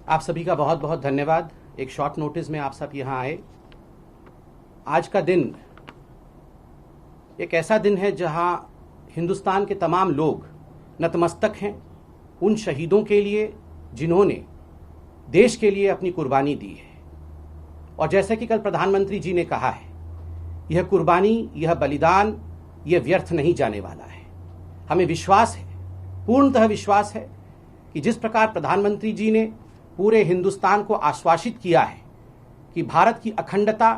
आप सभी का बहुत बहुत धन्यवाद। एक शॉर्ट नोटिस में आप सब यहाँ आए। आज का दिन एक ऐसा दिन है जहाँ हिंदुस्तान के तमाम लोग नतमस्तक हैं उन शहीदों के लिए जिन्होंने देश के लिए अपनी कुर्बानी दी है। और जैसे कि कल प्रधानमंत्री जी ने कहा है, यह कुर्बानी, यह बलिदान, यह व्यर्थ नहीं जाने वाला है। हमें विश्वास है, पूर्णतः विश्वास है कि जिस प्रकार प्रधानमंत्री जी ने पूरे हिंदुस्तान को आश्वासित किया है कि भारत की अखंडता,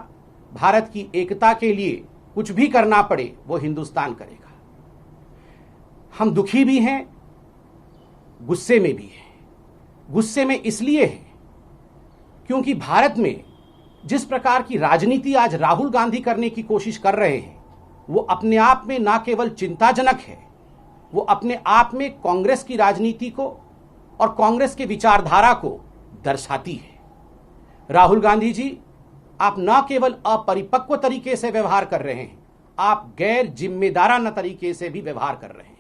भारत की एकता के लिए कुछ भी करना पड़े वो हिंदुस्तान करेगा। हम दुखी भी हैं, गुस्से में भी हैं। गुस्से में इसलिए है क्योंकि भारत में जिस प्रकार की राजनीति आज राहुल गांधी करने की कोशिश कर रहे हैं वो अपने आप में ना केवल चिंताजनक है, वो अपने आप में कांग्रेस की राजनीति को और कांग्रेस के विचारधारा को दर्शाती है। राहुल गांधी जी, आप न केवल अपरिपक्व तरीके से व्यवहार कर रहे हैं, आप गैर जिम्मेदाराना तरीके से भी व्यवहार कर रहे हैं।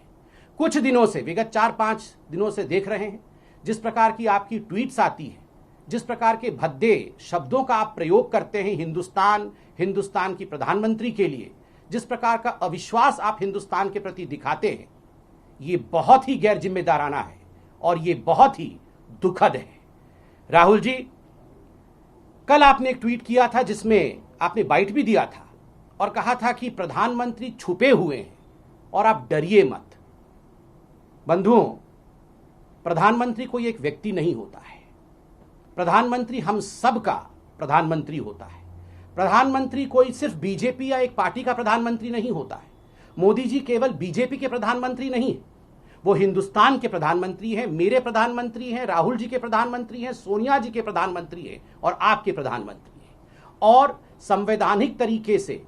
कुछ दिनों से, विगत 4-5 दिनों से देख रहे हैं जिस प्रकार की आपकी ट्वीट्स आती हैं, जिस प्रकार के भद्दे शब्दों का आप प्रयोग करते हैं हिंदुस्तान की प्रधानमंत्री के लिए, जिस प्रकार का अविश्वास आप हिंदुस्तान के प्रति दिखाते हैं, ये बहुत ही गैर जिम्मेदाराना है और ये बहुत ही दुखद है। राहुल जी, कल आपने एक ट्वीट किया था जिसमें आपने बाइट भी दिया था और कहा था कि प्रधानमंत्री छुपे हुए हैं और आप डरिए मत। बंधुओं, प्रधानमंत्री कोई एक व्यक्ति नहीं होता है। प्रधानमंत्री हम सब का प्रधानमंत्री होता है। प्रधानमंत्री कोई सिर्फ बीजेपी या एक पार्टी का प्रधानमंत्री नहीं होता है। मोदी जी केवल बीजेपी के प्रधानमंत्री नहीं है, वो हिंदुस्तान के प्रधानमंत्री हैं, मेरे प्रधानमंत्री हैं, राहुल जी के प्रधानमंत्री हैं, सोनिया जी के प्रधानमंत्री हैं और आपके प्रधानमंत्री हैं। और संवैधानिक तरीके से,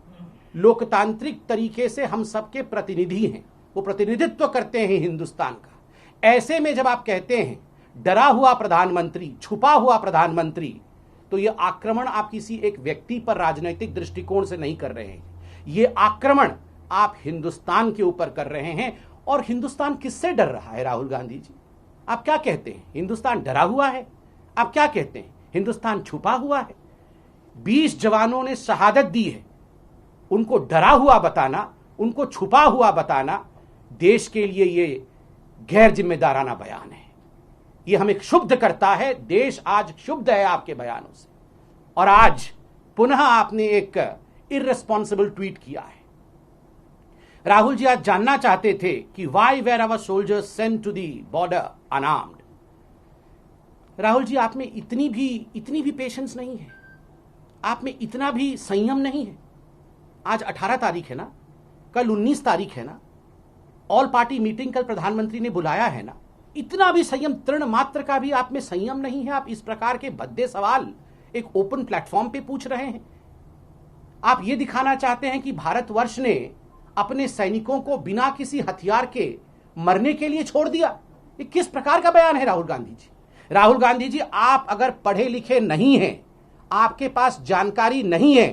लोकतांत्रिक तरीके से हम सबके प्रतिनिधि हैं, वो प्रतिनिधित्व करते हैं हिंदुस्तान का। ऐसे में जब आप कहते हैं डरा हुआ प्रधानमंत्री, छुपा हुआ प्रधानमंत्री, तो यह आक्रमण आप किसी एक व्यक्ति पर राजनीतिक दृष्टिकोण से नहीं कर रहे हैं, ये आक्रमण आप हिंदुस्तान के ऊपर कर रहे हैं। और हिंदुस्तान किससे डर रहा है राहुल गांधी जी? आप क्या कहते हैं? हिंदुस्तान डरा हुआ है? आप क्या कहते हैं? हिंदुस्तान छुपा हुआ है? 20 जवानों ने शहादत दी है, उनको डरा हुआ बताना, उनको छुपा हुआ बताना देश के लिए ये गैर जिम्मेदाराना बयान है। ये हमें क्षुब्ध करता है। देश आज क्षुब्ध है आपके बयानों से। और आज पुनः आपने एक इर्रेस्पॉन्सिबल ट्वीट किया है। राहुल जी आज जानना चाहते थे कि why were our soldiers sent to the border unarmed. Rahul ji, आप में इतनी भी पेशेंस नहीं है, आप में इतना भी संयम नहीं है। आज 18 तारीख है ना, कल 19 तारीख है ना, ऑल पार्टी मीटिंग कल प्रधानमंत्री ने बुलाया है ना, इतना भी संयम, तृण मात्र का भी आप में संयम नहीं है। आप इस प्रकार के भद्दे सवाल एक ओपन प्लेटफॉर्म पे पूछ रहे हैं। आप ये दिखाना चाहते हैं कि भारतवर्ष ने अपने सैनिकों को बिना किसी हथियार के मरने के लिए छोड़ दिया। ये किस प्रकार का बयान है राहुल गांधी जी? राहुल गांधी जी, आप अगर पढ़े लिखे नहीं हैं, आपके पास जानकारी नहीं है,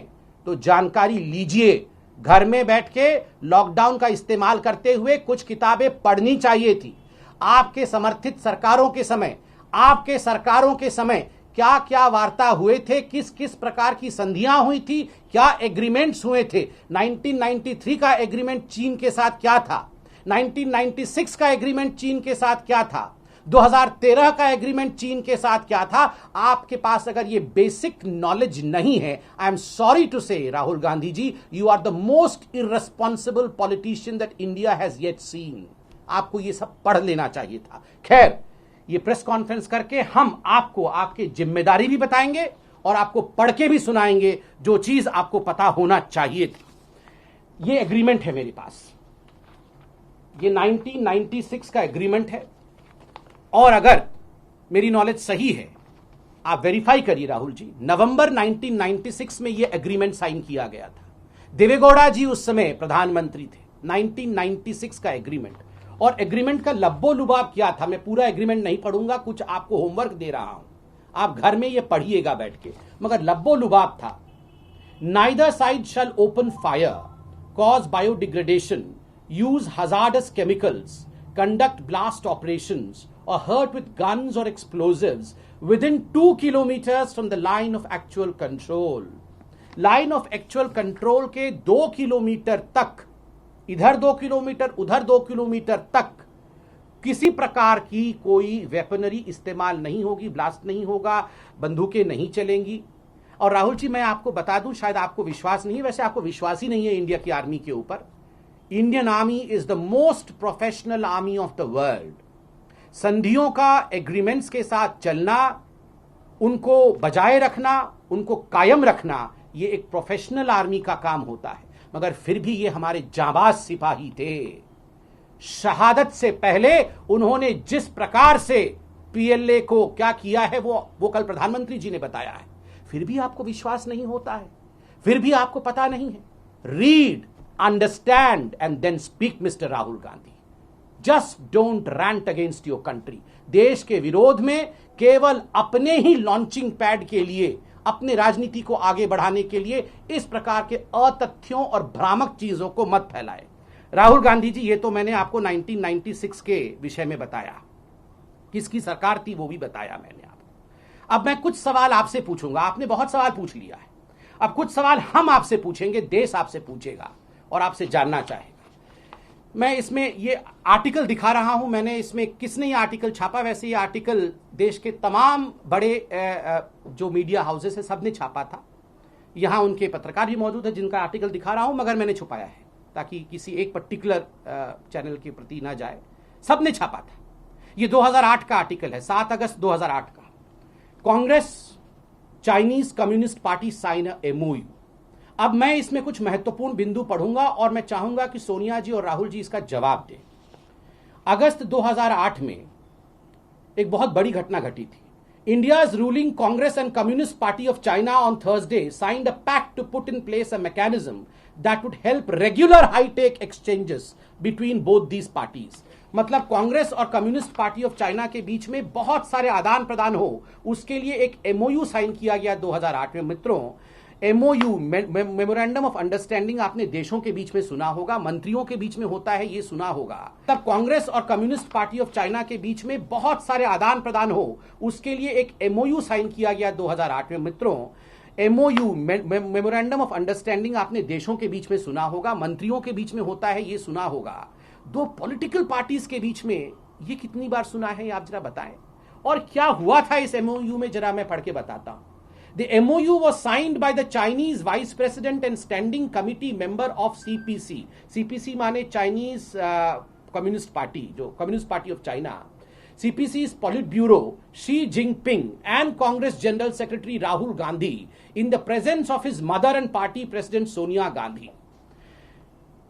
तो जानकारी लीजिए। घर में बैठ के लॉकडाउन का इस्तेमाल करते हुए कुछ किताबें पढ़नी चाहिए थी। आपके समर्थित सरकारों के समय, आपके सरकारों के समय क्या क्या वार्ता हुए थे, किस किस प्रकार की संधियां हुई थी, क्या एग्रीमेंट्स हुए थे। 1993 का एग्रीमेंट चीन के साथ क्या था, 1996 का एग्रीमेंट चीन के साथ क्या था, 2013 का एग्रीमेंट चीन के साथ क्या था। आपके पास अगर ये बेसिक नॉलेज नहीं है, I am sorry to say Rahul Gandhi ji, you are the most irresponsible politician that India has yet seen. आपको ये सब पढ़ लेना चाहिए था। खैर, ये प्रेस कॉन्फ्रेंस करके हम आपको आपकी जिम्मेदारी भी बताएंगे और आपको पढ़ के भी सुनाएंगे जो चीज आपको पता होना चाहिए थी। ये एग्रीमेंट है मेरे पास, ये 1996 का एग्रीमेंट है। और अगर मेरी नॉलेज सही है, आप वेरीफाई करिए राहुल जी, नवंबर 1996 में यह एग्रीमेंट साइन किया गया था। देवेगौड़ा जी उस समय प्रधानमंत्री थे। 1996 का एग्रीमेंट, और एग्रीमेंट का लब्बो लुबाब क्या था, मैं पूरा एग्रीमेंट नहीं पढ़ूंगा, कुछ आपको होमवर्क दे रहा हूं, आप घर में ये पढ़िएगा बैठ के, मगर लब्बो लुबाब था। Neither side shall open fire, cause biodegradation, use hazardous chemicals, conduct blast operations or hurt with guns or explosives within 2 kilometers from the line of actual control. Line of actual control के 2 kilometre तक, इधर 2 kilometre उधर 2 kilometre तक किसी प्रकार की कोई weaponry इस्तेमाल नहीं होगी, ब्लास्ट नहीं होगा, बंदूकें नहीं चलेंगी। और राहुल जी, मैं आपको बता दूं, शायद आपको विश्वास नहीं, वैसे आपको विश्वास ही नहीं है इंडिया की आर्मी के ऊपर। Indian army is the most professional army of the world. संधियों का एग्रीमेंट्स के साथ चलना, उनको बजाय रखना, उनको कायम रखना, ये एक प्रोफेशनल आर्मी का काम होता है। मगर फिर भी ये हमारे जाबाज सिपाही थे। शहादत से पहले उन्होंने जिस प्रकार से पीएलए को क्या किया है वो कल प्रधानमंत्री जी ने बताया है। फिर भी आपको विश्वास नहीं होता है, फिर भी आपको पता नहीं है। Read, understand and then speak mister Rahul Gandhi. Just don't rant against your country. देश के विरोध में केवल अपने ही लॉन्चिंग पैड के लिए, अपने राजनीति को आगे बढ़ाने के लिए इस प्रकार के अतथ्यों और भ्रामक चीजों को मत फैलाए। राहुल गांधी जी, ये तो मैंने आपको 1996 के विषय में बताया, किसकी सरकार थी वो भी बताया मैंने आपको। अब मैं कुछ सवाल आपसे पूछूंगा, आपने बहुत सवाल पूछ लिया है, अब कुछ सवाल हम आपसे पूछेंगे, देश आपसे पूछेगा और आपसे जानना चाहेगा। मैं इसमें ये आर्टिकल दिखा रहा हूं, मैंने इसमें किसने ये आर्टिकल छापा, वैसे ये आर्टिकल देश के तमाम बड़े जो मीडिया हाउसेस है सबने छापा था। यहां उनके पत्रकार भी मौजूद है जिनका आर्टिकल दिखा रहा हूं, मगर मैंने छुपाया है ताकि किसी एक पर्टिकुलर चैनल के प्रति ना जाए। सबने छापा था। ये 2008 का आर्टिकल है, 7 अगस्त 2008 का। Congress Chinese Communist Party sign MOU. अब मैं इसमें कुछ महत्वपूर्ण बिंदु पढ़ूंगा और मैं चाहूंगा कि सोनिया जी और राहुल जी इसका जवाब दें। अगस्त 2008 में एक बहुत बड़ी घटना घटी थी। India's ruling Congress and Communist Party of China on Thursday signed a pact to put in place a mechanism that would help regular high-tech exchanges between both these parties. मतलब कांग्रेस और कम्युनिस्ट पार्टी ऑफ चाइना के बीच में बहुत सारे आदान प्रदान हो, उसके लिए एक एमओयू साइन किया गया 2008 में। मित्रों, एमओयू, मेमोरेंडम ऑफ अंडरस्टैंडिंग, आपने देशों के बीच में सुना होगा, मंत्रियों के बीच में होता है, ये सुना होगा। तब कांग्रेस और कम्युनिस्ट पार्टी ऑफ चाइना के बीच में बहुत सारे आदान प्रदान हो, उसके लिए एक एमओयू साइन किया गया 2008 में। मित्रों, एमओयू, मेमोरेंडम ऑफ अंडरस्टैंडिंग, आपने देशों के बीच में सुना होगा, मंत्रियों के बीच में होता है, ये सुना होगा। दो पॉलिटिकल पार्टीज के बीच में ये कितनी बार सुना है, आप जरा बताएं। और क्या हुआ था इस एमओयू में, जरा मैं पढ़ के बताता हूं। The MOU was signed by the Chinese Vice President and Standing Committee member of CPC. CPC माने Chinese Communist Party, जो Communist Party of China. CPC's Politburo, Xi Jinping and Congress General Secretary Rahul Gandhi in the presence of his mother and party President Sonia Gandhi.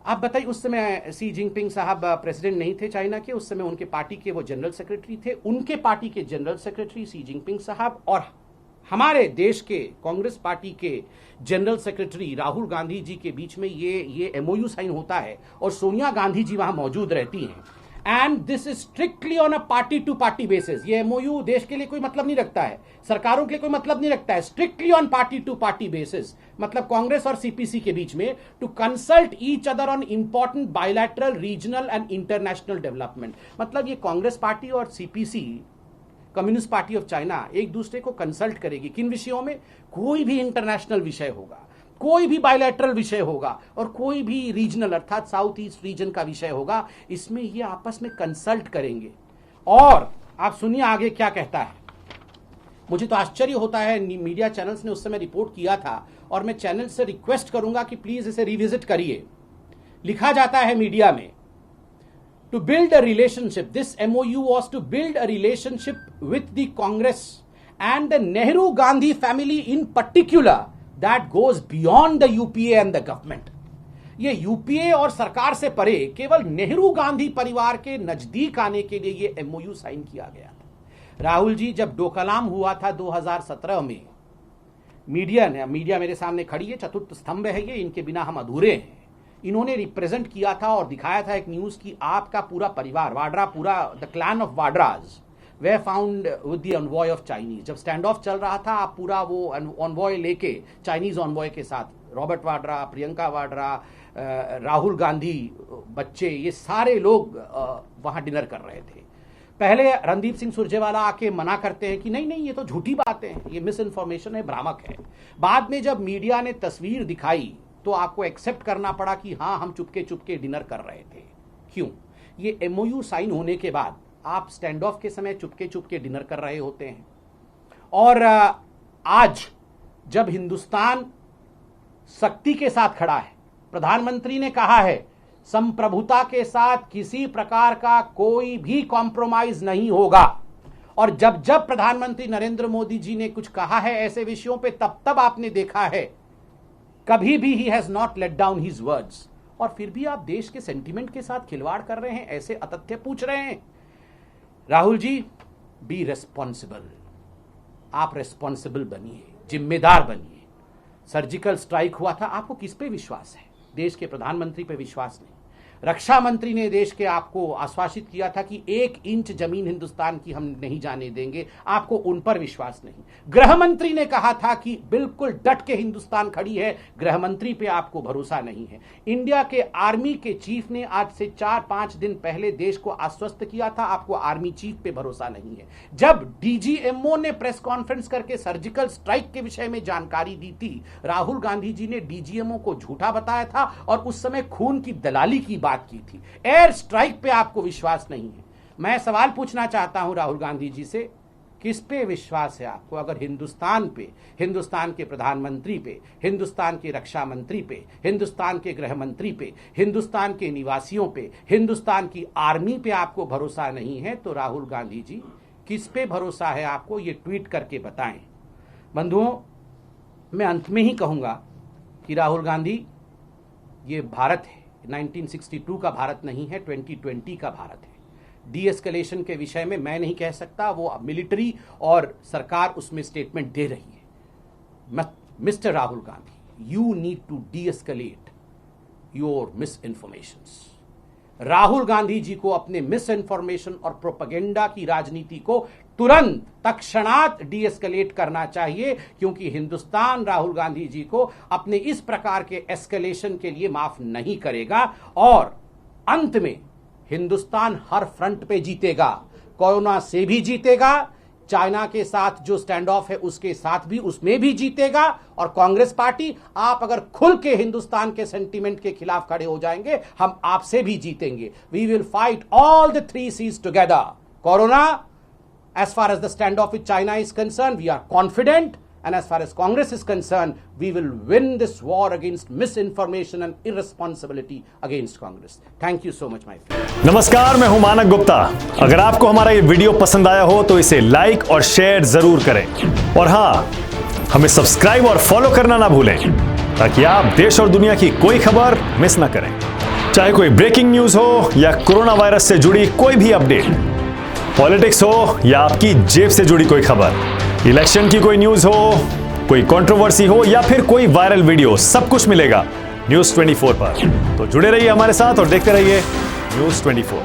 आप बताइए, उस समय सी Jinping साहब president नहीं थे China के, उस समय उनके पार्टी के वो जनरल सेक्रेटरी थे। उनके पार्टी के जनरल सेक्रेटरी सी जिनपिंग साहब और हमारे देश के कांग्रेस पार्टी के जनरल सेक्रेटरी राहुल गांधी जी के बीच में ये एमओयू साइन होता है और सोनिया गांधी जी वहां मौजूद रहती हैं। And this is strictly on a party to party basis. ये एमओयू देश के लिए कोई मतलब नहीं रखता है, सरकारों के लिए कोई मतलब नहीं रखता है। Strictly on party to party basis, मतलब कांग्रेस और सीपीसी के बीच में, to consult each other on important bilateral, regional and international development. मतलब ये कांग्रेस पार्टी और CPC, Communist Party of China, एक दूसरे को कंसल्ट करेगी किन विषयों में। कोई भी इंटरनेशनल विषय होगा, कोई भी बायलैटरल विषय होगा और कोई भी रीजनल अर्थात साउथ ईस्ट रीजन का विषय होगा, इसमें ये आपस में कंसल्ट करेंगे। और आप सुनिए आगे क्या कहता है। मुझे तो आश्चर्य होता है, मीडिया चैनल्स ने उस समय रिपोर्ट किया था और मैं चैनल से रिक्वेस्ट करूंगा कि प्लीज इसे रिविजिट करिए। लिखा जाता है मीडिया में, to build a relationship, this MOU was to build a relationship with the Congress and the Nehru Gandhi family in particular that goes beyond the UPA and the government. ये UPA और सरकार से परे केवल नेहरू गांधी परिवार के नजदीक आने के लिए ये MOU साइन किया गया था। राहुल जी, जब डोकलाम हुआ था 2017 में, मीडिया मेरे सामने खड़ी है, चतुर्थ स्तंभ है ये, इनके बिना हम अधूरे हैं। इन्होंने रिप्रेजेंट किया था और दिखाया था एक न्यूज की आपका पूरा परिवार, वाड्रा, पूरा the clan of Vadras we found with the envoy of Chinese. जब स्टैंड ऑफ चल रहा था, आप पूरा वो ऑनवॉय लेके, चाइनीज ऑनवॉय के साथ, रॉबर्ट वाड्रा, प्रियंका वाड्रा, राहुल गांधी, बच्चे, ये सारे लोग वहां डिनर कर रहे थे। पहले रणदीप सिंह सुरजेवाला आके मना करते हैं कि नहीं नहीं ये तो झूठी बातें हैं, ये मिस इन्फॉर्मेशन है, भ्रामक है। बाद में जब मीडिया ने तस्वीर दिखाई तो आपको एक्सेप्ट करना पड़ा कि हाँ हम चुपके चुपके डिनर कर रहे थे। क्यों? ये एमओयू साइन होने के बाद आप स्टैंड ऑफ के समय चुपके चुपके डिनर कर रहे होते हैं। और आज जब हिंदुस्तान शक्ति के साथ खड़ा है, प्रधानमंत्री ने कहा है संप्रभुता के साथ किसी प्रकार का कोई भी कॉम्प्रोमाइज नहीं होगा, और जब जब प्रधानमंत्री नरेंद्र मोदी जी ने कुछ कहा है ऐसे विषयों पे तब तब आपने देखा है कभी भी he has not let down his words. और फिर भी आप देश के सेंटीमेंट के साथ खिलवाड़ कर रहे हैं, ऐसे अतथ्य पूछ रहे हैं। Rahul ji, B responsible. आप रेस्पॉन्सिबल बनिए, जिम्मेदार बनिए। सर्जिकल स्ट्राइक हुआ था, आपको किस पे विश्वास है? देश के प्रधानमंत्री पे विश्वास नहीं। रक्षा मंत्री ने देश के आपको आश्वासित किया था कि 1 इंच जमीन हिंदुस्तान की हम नहीं जाने देंगे, आपको उन पर विश्वास नहीं। गृह मंत्री ने कहा था कि बिल्कुल डट के हिंदुस्तान खड़ी है, गृह मंत्री पे आपको भरोसा नहीं है। इंडिया के आर्मी के चीफ ने आज से 4-5 दिन पहले देश को आश्वस्त किया था, आपको आर्मी चीफ पे भरोसा नहीं है। जब डीजीएमओ ने प्रेस कॉन्फ्रेंस करके सर्जिकल स्ट्राइक के विषय में जानकारी दी थी, राहुल गांधी जी ने डीजीएमओ को झूठा बताया था और उस समय खून की दलाली की बात की थी। एयर स्ट्राइक पे आपको विश्वास नहीं है। मैं सवाल पूछना चाहता हूं राहुल गांधी जी से, किस पे विश्वास है आपको? अगर हिंदुस्तान पे, हिंदुस्तान के प्रधानमंत्री पे, हिंदुस्तान के रक्षा मंत्री पे, हिंदुस्तान के गृह मंत्री पे, हिंदुस्तान के निवासियों पे, हिंदुस्तान की आर्मी पे आपको भरोसा नहीं है, तो राहुल गांधी जी किस पे भरोसा है आपको? ये ट्वीट करके बताएं। बंधुओं, मैं अंत में ही कहूंगा कि राहुल गांधी, ये भारत है, 1962 का भारत नहीं है, 2020 का भारत है। डी एस्केलेशन के विषय में मैं नहीं कह सकता, वो मिलिट्री और सरकार उसमें स्टेटमेंट दे रही है। Mister Rahul Gandhi, you need to de-escalate your misinformations. Rahul Gandhi ji को अपने मिस इन्फॉर्मेशन और प्रोपेगेंडा की राजनीति को तुरंत तत्क्षणात डी एस्केलेट करना चाहिए, क्योंकि हिंदुस्तान राहुल गांधी जी को अपने इस प्रकार के एस्केलेशन के लिए माफ नहीं करेगा। और अंत में हिंदुस्तान हर फ्रंट पे जीतेगा, कोरोना से भी जीतेगा, चाइना के साथ जो स्टैंड ऑफ है उसके साथ भी, उसमें भी जीतेगा। और कांग्रेस पार्टी, आप अगर खुल के हिंदुस्तान के सेंटीमेंट के खिलाफ खड़े हो जाएंगे, हम आपसे भी जीतेंगे। We will fight all the 3 C's together. Corona, as far as the standoff with China is concerned, we are confident, and as far as Congress is concerned, we will win this war against misinformation and irresponsibility against Congress. Thank you so much, my friend. नमस्कार, मैं हूं मानक गुप्ता। अगर आपको हमारा ये video पसंद आया हो तो इसे लाइक और शेयर जरूर करें, और हां, हमें सब्सक्राइब और फॉलो करना ना भूलें, ताकि आप देश और दुनिया की कोई खबर मिस ना करें। चाहे कोई ब्रेकिंग न्यूज हो या कोरोना वायरस से जुड़ी कोई भी अपडेट, पॉलिटिक्स हो या आपकी जेब से जुड़ी कोई खबर, इलेक्शन की कोई न्यूज हो, कोई कंट्रोवर्सी हो या फिर कोई वायरल वीडियो, सब कुछ मिलेगा न्यूज़ 24 पर। तो जुड़े रहिए हमारे साथ और देखते रहिए न्यूज़ 24।